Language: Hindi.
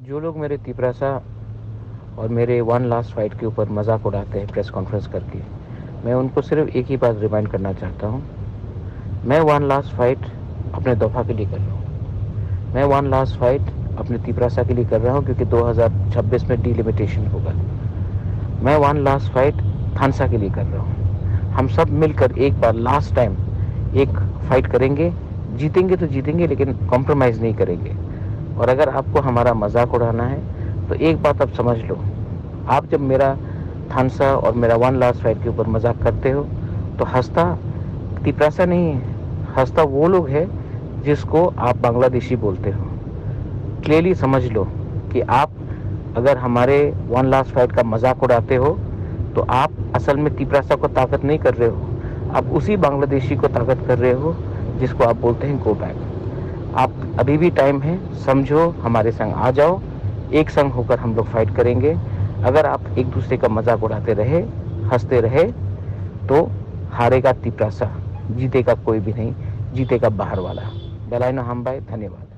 जो लोग मेरे तिपरासा और मेरे वन लास्ट फाइट के ऊपर मजाक उड़ाते हैं प्रेस कॉन्फ्रेंस करके, मैं उनको सिर्फ एक ही बात रिमाइंड करना चाहता हूँ। मैं वन लास्ट फाइट अपने दफा के लिए कर रहा हूँ। मैं वन लास्ट फाइट अपने तिपरासा के लिए कर रहा हूँ, क्योंकि 2026 में डिलिमिटेशन होगा। मैं वन लास्ट फाइट थानसा के लिए कर रहा हूँ। हम सब मिलकर एक बार लास्ट टाइम एक फाइट करेंगे। जीतेंगे तो जीतेंगे, लेकिन कॉम्प्रोमाइज़ नहीं करेंगे। और अगर आपको हमारा मजाक उड़ाना है तो एक बात आप समझ लो, आप जब मेरा थानसा और मेरा वन लास्ट फाइट के ऊपर मजाक करते हो तो हंसता तिपरासा नहीं है, हंसता वो लोग है जिसको आप बांग्लादेशी बोलते हो। क्लियरली समझ लो कि आप अगर हमारे वन लास्ट फाइट का मजाक उड़ाते हो तो आप असल में तिपरासा को ताकत नहीं कर रहे हो, आप उसी बांग्लादेशी को ताकत कर रहे हो जिसको आप बोलते हैं गो बैक। आप अभी भी टाइम है, समझो, हमारे संग आ जाओ, एक संग होकर हम लोग फाइट करेंगे। अगर आप एक दूसरे का मजाक उड़ाते रहे, हंसते रहे, तो हारेगा तिपरासा, जीतेगा कोई भी नहीं, जीतेगा बाहर वाला। बेलायनो हम भाई, धन्यवाद।